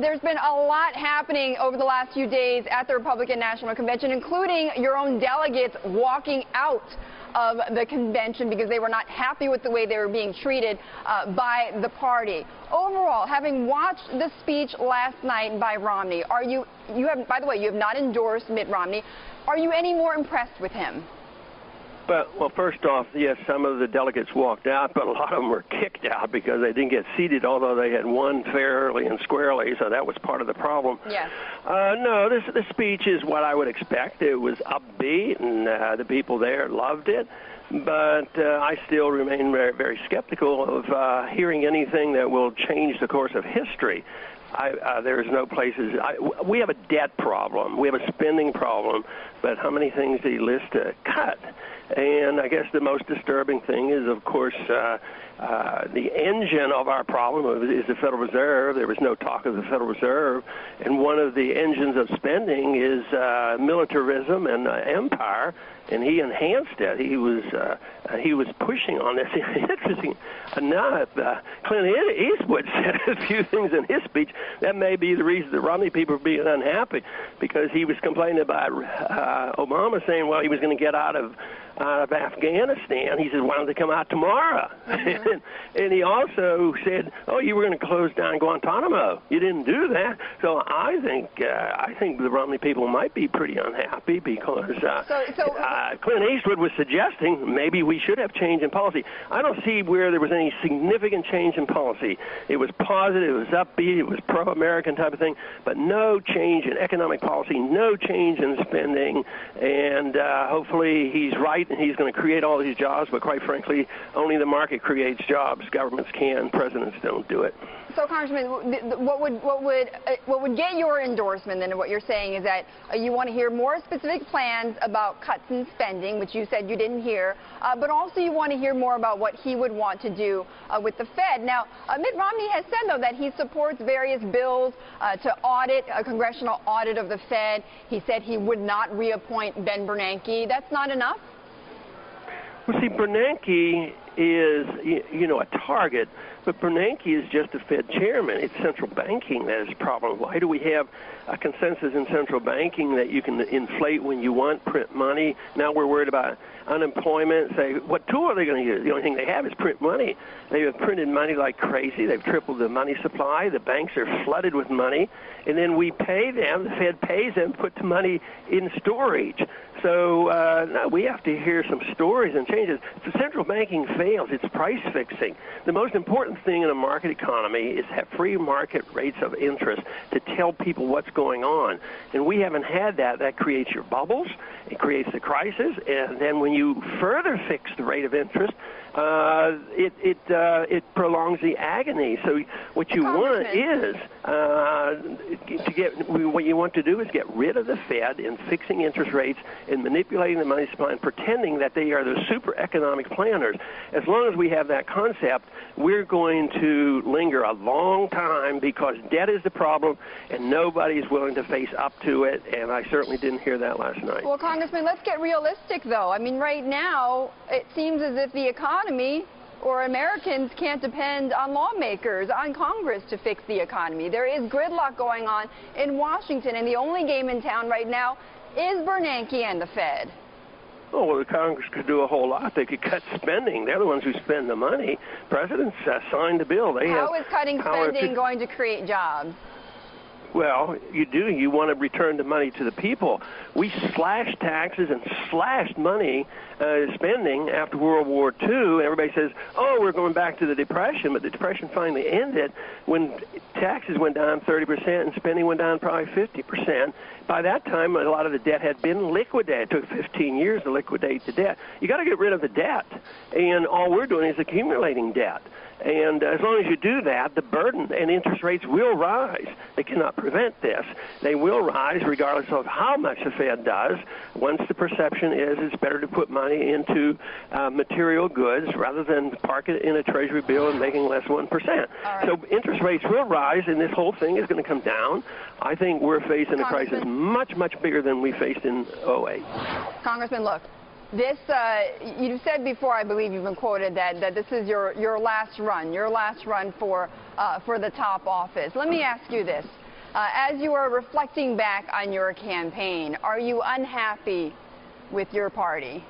there's been a lot happening over the last few days at the Republican National Convention, including your own delegates walking out of the convention because they were not happy with the way they were being treated by the party. Overall, having watched the speech last night by Romney, by the way, you have not endorsed Mitt Romney. Are you any more impressed with him? Well, first off, yes, some of the delegates walked out, but a lot of them were kicked out because they didn't get seated, although they had won fairly and squarely, so that was part of the problem. Yes. No, this speech is what I would expect. It was upbeat, and the people there loved it. But I still remain very, very skeptical of hearing anything that will change the course of history. There's no places. We have a debt problem. We have a spending problem. But how many things did he list to cut? And I guess the most disturbing thing is, of course, the engine of our problem is the Federal Reserve. There was no talk of the Federal Reserve. And one of the engines of spending is militarism and empire. And he enhanced it. He was pushing on this. Interesting enough, Clint Eastwood said a few things in his speech. That may be the reason the Romney people are being unhappy, because he was complaining about Obama saying, well, he was going to get out of Afghanistan. He said, why don't they come out tomorrow? Mm-hmm. and he also said, oh, you were going to close down Guantanamo. You didn't do that. So I think the Romney people might be pretty unhappy because Clint Eastwood was suggesting maybe we should have change in policy. I don't see where there was any significant change in policy. It was positive, it was upbeat, it was pro-American type of thing, but no change in economic policy, no change in spending, and hopefully he's right and he's going to create all these jobs, but quite frankly, only the market creates jobs. Governments can, presidents don't do it. So, Congressman, what would get your endorsement then? What you're saying is that you want to hear more specific plans about cuts in spending, which you said you didn't hear, but also you want to hear more about what he would want to do with the Fed. Now, Mitt Romney has said, though, that he supports various bills to audit a congressional audit of the Fed. He said he would not reappoint Ben Bernanke. That's not enough? Well, see, Bernanke is, a target, but Bernanke is just a Fed chairman. It's central banking that is a problem. Why do we have a consensus in central banking that you can inflate when you want, print money? Now we're worried about unemployment. Say, what tool are they going to use? The only thing they have is print money. They have printed money like crazy. They've tripled the money supply. The banks are flooded with money. And then we pay them, the Fed pays them, put the money in storage. So no, we have to hear some stories and changes. If the central banking fails, it's price fixing. The most important thing in a market economy is to have free market rates of interest to tell people what's going on. And we haven't had that. That creates your bubbles. It creates the crisis. And then when you further fix the rate of interest, it prolongs the agony. So what you want is what you want to do is get rid of the Fed in fixing interest rates and manipulating the money supply and pretending that they are the super economic planners. As long as we have that concept, we're going to linger a long time because debt is the problem and nobody's willing to face up to it, and I certainly didn't hear that last night. Well, Congressman, let's get realistic, though. I mean, right now, it seems as if the economy or Americans can't depend on lawmakers, on Congress to fix the economy. There is gridlock going on in Washington, and the only game in town right now is Bernanke and the Fed. Oh, well, the Congress could do a whole lot. They could cut spending. They're the ones who spend the money. Presidents signed the bill. How is cutting spending going to create jobs? Well, you do. You want to return the money to the people. We slashed taxes and slashed money spending after World War II. Everybody says, oh, we're going back to the Depression, but the Depression finally ended when taxes went down 30% and spending went down probably 50%. By that time, a lot of the debt had been liquidated. It took 15 years to liquidate the debt. You got to get rid of the debt, and all we're doing is accumulating debt. And as long as you do that, the burden and interest rates will rise. They cannot prevent this. They will rise regardless of how much the Fed does. Once the perception is it's better to put money into material goods rather than park it in a Treasury bill and making less 1%. Right. So interest rates will rise, and this whole thing is going to come down. I think we're facing a crisis much, much bigger than we faced in 2008. Congressman, look. This, you said before, I believe you've been quoted, that this is your last run for the top office. Let me ask you this. As you are reflecting back on your campaign, are you unhappy with your party?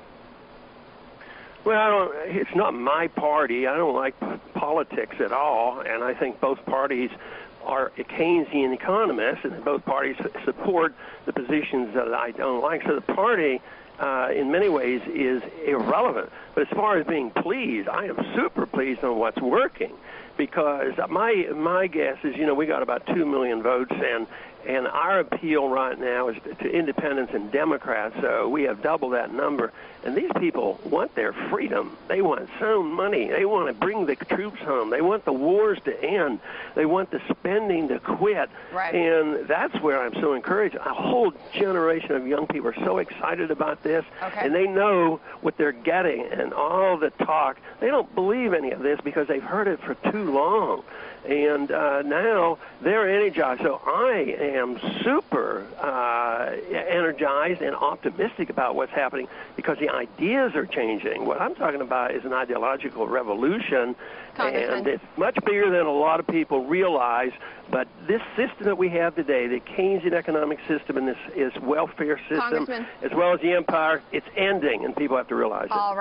Well, it's not my party. I don't like politics at all, and I think both parties are Keynesian economists, and both parties support the positions that I don't like. So the party, in many ways, is irrelevant. But as far as being pleased, I am super pleased on what's working, because my guess is, we got about 2 million votes, and our appeal right now is to independents and Democrats. So we have double that number. And these people want their freedom. They want some money. They want to bring the troops home. They want the wars to end. They want the spending to quit. Right. And that's where I'm so encouraged. A whole generation of young people are so excited about this. Okay. And they know what they're getting. And all the talk, they don't believe any of this because they've heard it for too long. And now they're energized. So I am super energized and optimistic about what's happening because the ideas are changing. What I'm talking about is an ideological revolution, and it's much bigger than a lot of people realize. But this system that we have today, the Keynesian economic system and this welfare system, as well as the empire, it's ending, and people have to realize it. All right.